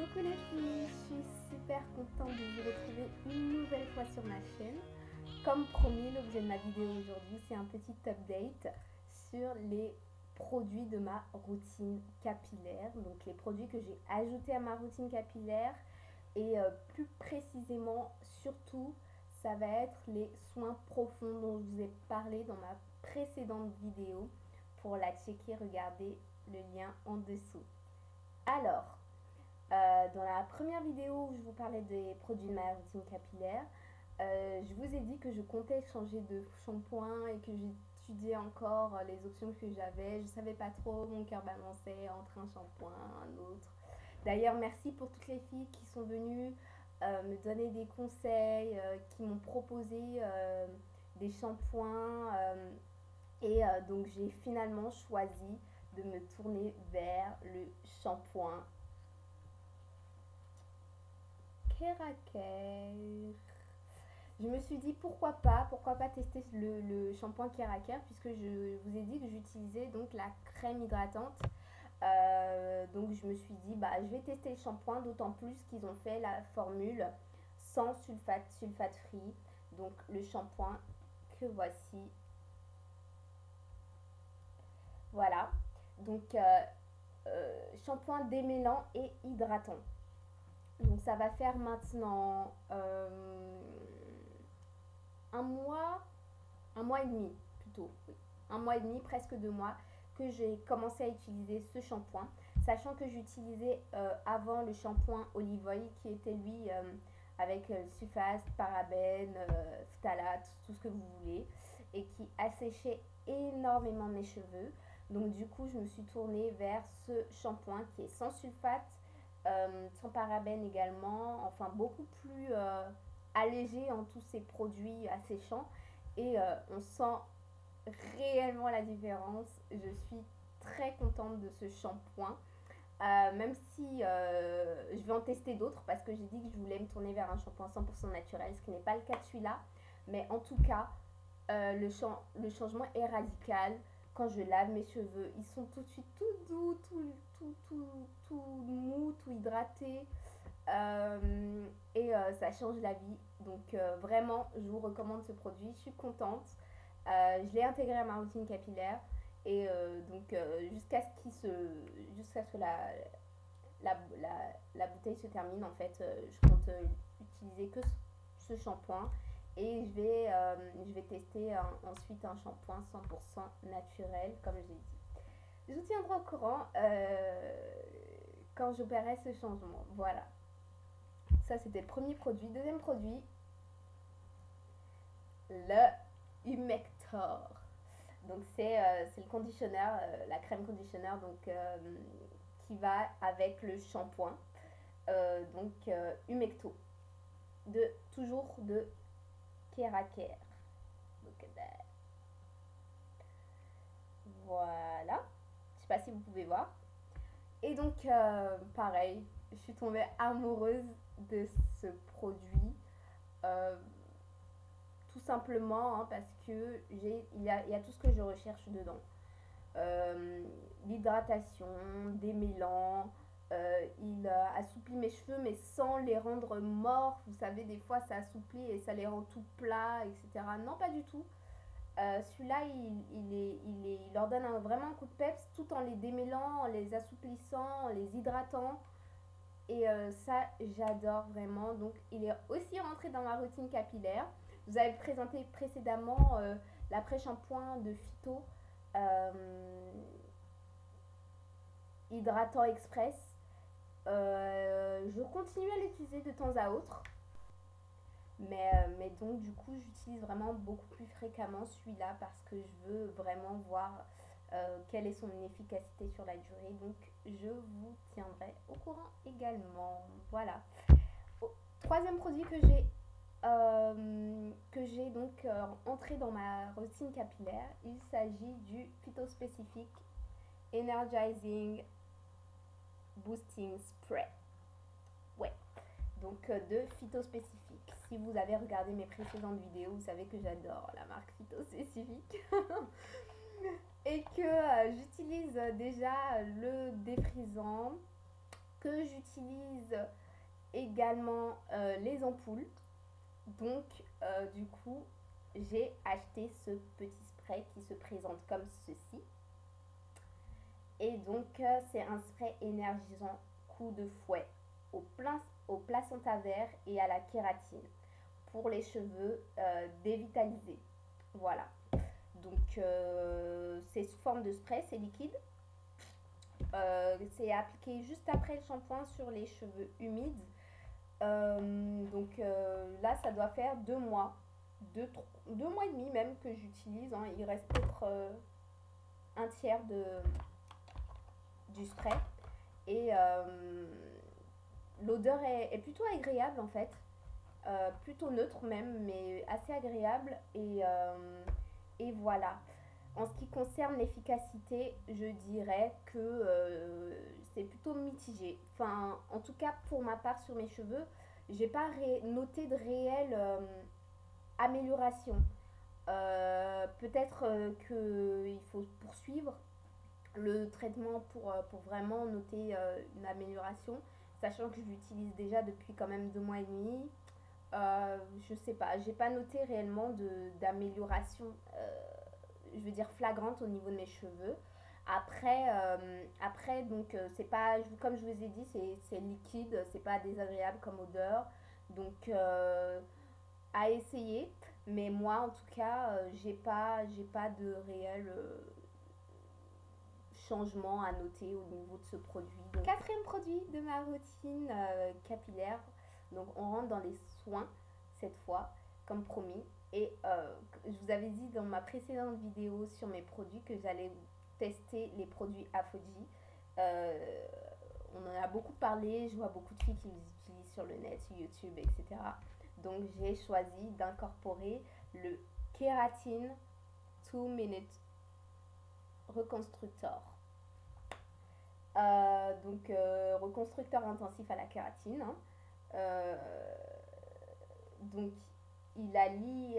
Coucou les filles, je suis super contente de vous retrouver une nouvelle fois sur ma chaîne. Comme promis, l'objet de ma vidéo aujourd'hui, c'est un petit update sur les produits de ma routine capillaire. Donc les produits que j'ai ajoutés à ma routine capillaire et plus précisément, surtout, ça va être les soins profonds dont je vous ai parlé dans ma précédente vidéo. Pour la checker, regardez le lien en dessous. Alors, dans la première vidéo où je vous parlais des produits de ma routine capillaire, je vous ai dit que je comptais changer de shampoing et que j'étudiais encore les options que j'avais. Je ne savais pas trop, mon cœur balançait entre un shampoing, un autre. D'ailleurs, merci pour toutes les filles qui sont venues me donner des conseils, qui m'ont proposé des shampoings. Donc, j'ai finalement choisi de me tourner vers le shampoing Keraker. Je me suis dit pourquoi pas tester le shampoing Keraker, puisque je vous ai dit que j'utilisais donc la crème hydratante. Donc je me suis dit je vais tester le shampoing, d'autant plus qu'ils ont fait la formule sans sulfate free. Donc le shampoing que voici. Voilà. Donc shampoing démêlant et hydratant. Donc ça va faire maintenant un mois et demi plutôt, oui. Un mois et demi, presque 2 mois que j'ai commencé à utiliser ce shampoing. Sachant que j'utilisais avant le shampoing Olive Oil qui était lui avec sulfate, parabènes, phthalates, tout ce que vous voulez. Et qui asséchait énormément mes cheveux. Donc du coup je me suis tournée vers ce shampoing qui est sans sulfate, sans parabènes également, enfin beaucoup plus allégé en tous ces produits asséchants et on sent réellement la différence. Je suis très contente de ce shampoing, même si je vais en tester d'autres parce que j'ai dit que je voulais me tourner vers un shampoing 100% naturel, ce qui n'est pas le cas de celui-là, mais en tout cas le changement est radical. Quand je lave mes cheveux, ils sont tout de suite tout doux, tout mou, tout hydraté. Ça change la vie. Donc vraiment, je vous recommande ce produit. Je suis contente. Je l'ai intégré à ma routine capillaire. Et jusqu'à ce que la bouteille se termine, en fait, je compte utiliser que ce shampoing. Et je vais tester ensuite un shampoing 100% naturel, comme je l'ai dit. Je vous tiendrai au courant quand j'opérerai ce changement. Voilà. Ça, c'était le premier produit. Deuxième produit, le Humector. Donc, c'est le conditionneur, la crème conditionneur qui va avec le shampoing. Humecto. Toujours de Keraker. Voilà. Je sais pas si vous pouvez voir. Et donc, pareil, je suis tombée amoureuse de ce produit. Tout simplement parce que il y a tout ce que je recherche dedans. L'hydratation, démêlant. Il assouplit mes cheveux mais sans les rendre morts. Vous savez, des fois ça assouplit et ça les rend tout plats, etc. Non, pas du tout. Celui-là, il leur donne vraiment un coup de peps tout en les démêlant, en les assouplissant, en les hydratant. Et ça, j'adore vraiment. Donc, il est aussi rentré dans ma routine capillaire. Vous avez présenté précédemment l'après-shampoing de Phyto hydratant express. Je continue à l'utiliser de temps à autre. Mais donc du coup j'utilise vraiment beaucoup plus fréquemment celui-là parce que je veux vraiment voir quelle est son efficacité sur la durée. Donc je vous tiendrai au courant également. Voilà. Troisième produit que j'ai donc entré dans ma routine capillaire, il s'agit du Phytospecific Energizing Boosting Spray. Ouais. Donc de Phytospecific. Si vous avez regardé mes précédentes vidéos, vous savez que j'adore la marque Phytospecific. Et que j'utilise déjà le défrisant que j'utilise également les ampoules. Donc du coup j'ai acheté ce petit spray qui se présente comme ceci. Et donc c'est un spray énergisant coup de fouet au placenta vert et à la kératine pour les cheveux dévitalisés. Voilà. Donc c'est sous forme de spray, c'est liquide. C'est appliqué juste après le shampoing sur les cheveux humides. Donc là, ça doit faire 2 mois, 2 mois et demi même que j'utilise. Hein. Il reste peut-être un tiers du spray. Et l'odeur est plutôt agréable en fait. Plutôt neutre même, mais assez agréable. Et voilà. En ce qui concerne l'efficacité, je dirais que c'est plutôt mitigé. Enfin, en tout cas, pour ma part, sur mes cheveux, j'ai pas noté de réelle amélioration. Peut-être qu'il faut poursuivre le traitement pour vraiment noter une amélioration, sachant que je l'utilise déjà depuis quand même 2 mois et demi. Je sais pas, j'ai pas noté réellement d'amélioration, je veux dire flagrante au niveau de mes cheveux. Après donc c'est pas, comme je vous ai dit, c'est liquide, c'est pas désagréable comme odeur. Donc à essayer. Mais moi en tout cas, j'ai pas de réel changement à noter au niveau de ce produit. Donc, quatrième produit de ma routine capillaire. Donc on rentre dans les soins cette fois, comme promis. Et je vous avais dit dans ma précédente vidéo sur mes produits que j'allais tester les produits Aphodie. On en a beaucoup parlé, je vois beaucoup de filles qui les utilisent sur le net, sur YouTube, etc. Donc j'ai choisi d'incorporer le Kératine 2 Minute Reconstructor. Donc reconstructeur intensif à la kératine. Hein. Donc il agit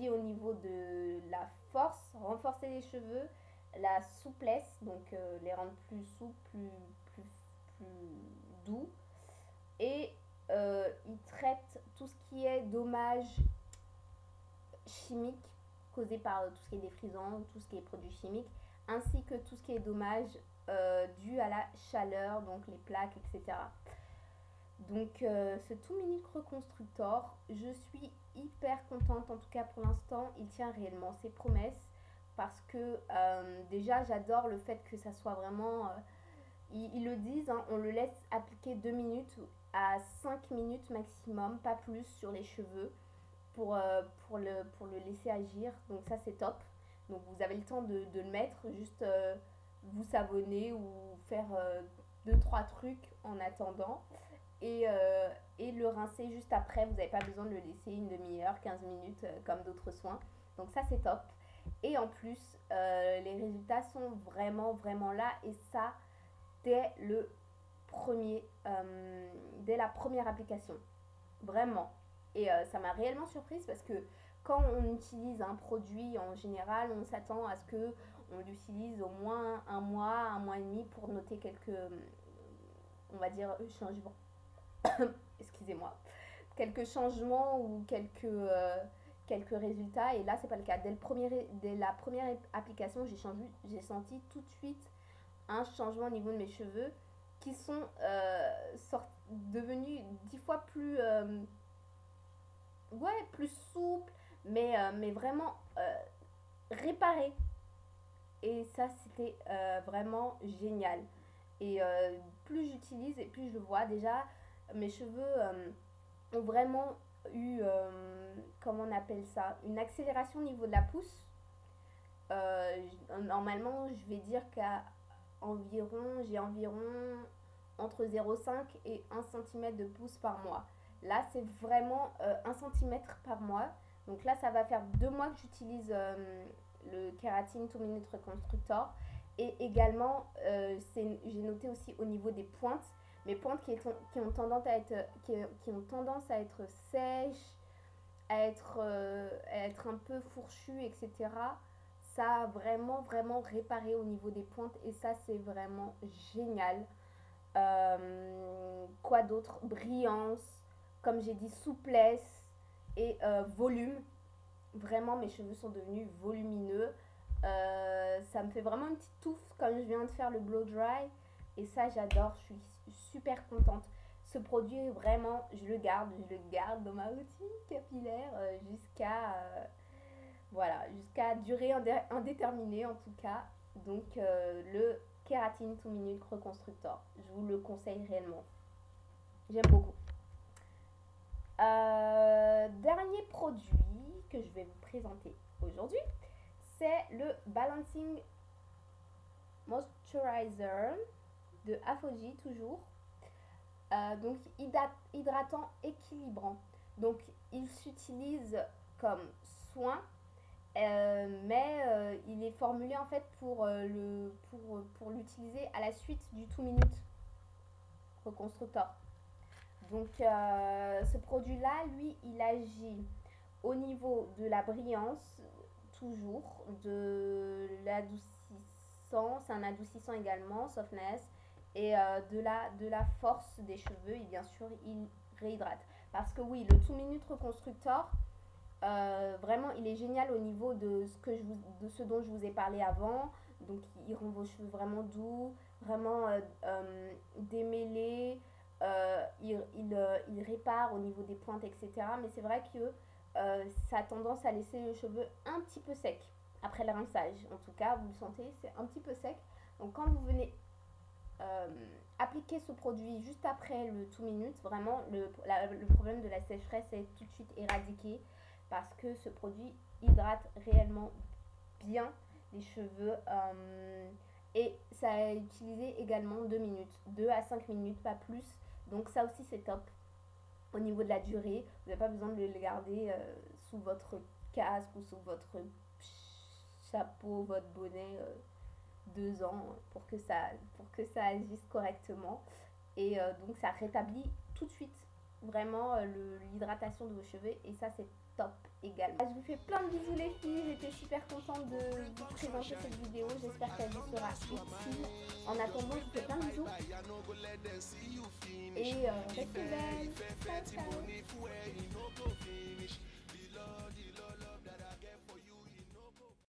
au niveau de la force, renforcer les cheveux, la souplesse, donc les rendre plus souples, plus doux. Et il traite tout ce qui est dommages chimiques causés par tout ce qui est défrisant, tout ce qui est produits chimiques, ainsi que tout ce qui est dommage dû à la chaleur, donc les plaques, etc. Donc ce 2 Minute Reconstructor, je suis hyper contente, en tout cas pour l'instant, il tient réellement ses promesses parce que déjà j'adore le fait que ça soit vraiment, ils le disent, hein, on le laisse appliquer 2 minutes à 5 minutes maximum, pas plus sur les cheveux pour le laisser agir, donc ça c'est top. Donc vous avez le temps de le mettre, juste vous savonner ou faire 2-3 trucs en attendant. Et le rincer juste après, vous n'avez pas besoin de le laisser une demi-heure, 15 minutes comme d'autres soins. Donc ça c'est top. Et en plus, les résultats sont vraiment vraiment là, et ça dès dès la première application. Vraiment. Et ça m'a réellement surprise parce que quand on utilise un produit, en général, on s'attend à ce que on l'utilise au moins un mois et demi pour noter quelques, on va dire, changements. Excusez-moi. Quelques changements ou quelques résultats. Et là, c'est pas le cas. Dès la première application, j'ai senti tout de suite un changement au niveau de mes cheveux qui sont devenus 10 fois plus souples, mais vraiment réparés. Et ça, c'était vraiment génial. Et plus j'utilise et plus je le vois, déjà, mes cheveux ont vraiment eu, comment on appelle ça, une accélération au niveau de la pousse. Normalement, je vais dire j'ai environ entre 0,5 et 1 cm de pouce par mois. Là, c'est vraiment 1 cm par mois. Donc là, ça va faire 2 mois que j'utilise le Kératine 2 Minute Reconstructor. Et également, j'ai noté aussi au niveau des pointes. Mes pointes qui ont tendance à être sèches, à être un peu fourchues, etc. Ça a vraiment vraiment réparé au niveau des pointes et ça c'est vraiment génial. Quoi d'autre? Brillance, comme j'ai dit, souplesse et volume. Vraiment, mes cheveux sont devenus volumineux. Ça me fait vraiment une petite touffe comme je viens de faire le blow dry. Et ça, j'adore. Je suis super contente. Ce produit, vraiment, je le garde dans ma routine capillaire voilà, jusqu'à durée indéterminée en tout cas. Donc, le Kératine 2 minutes reconstructor. Je vous le conseille réellement. J'aime beaucoup. Dernier produit que je vais vous présenter aujourd'hui, c'est le Balancing Moisturizer de Afoji toujours. Donc hydratant équilibrant. Donc il s'utilise comme soin, mais il est formulé en fait pour l'utiliser à la suite du 2 minutes reconstructor. Donc ce produit-là, lui, il agit au niveau de la brillance, toujours, de l'adoucissant, c'est un adoucissant également, softness, et de la force des cheveux, et bien sûr, il réhydrate. Parce que oui, le 2 minutes reconstructor, vraiment, il est génial au niveau de ce dont je vous ai parlé avant. Donc, il rend vos cheveux vraiment doux, vraiment démêlés. Il répare au niveau des pointes, etc. Mais c'est vrai que ça a tendance à laisser le cheveu un petit peu sec après le rinçage. En tout cas, vous le sentez, c'est un petit peu sec. Donc, quand vous venez appliquer ce produit juste après le 2 minutes, vraiment, le problème de la sécheresse est tout de suite éradiqué parce que ce produit hydrate réellement bien les cheveux. Et ça a utilisé également 2 minutes, 2 à 5 minutes, pas plus. Donc ça aussi c'est top. Au niveau de la durée, vous n'avez pas besoin de le garder sous votre casque ou sous votre chapeau, votre bonnet 2 ans pour que ça agisse correctement. Et donc ça rétablit tout de suite vraiment l'hydratation de vos cheveux et ça c'est top également. Je vous fais plein de bisous les filles, j'étais super contente de vous présenter cette vidéo, j'espère qu'elle vous sera utile. En attendant, je vous fais plein de bisous et restez belles. Ciao, ciao.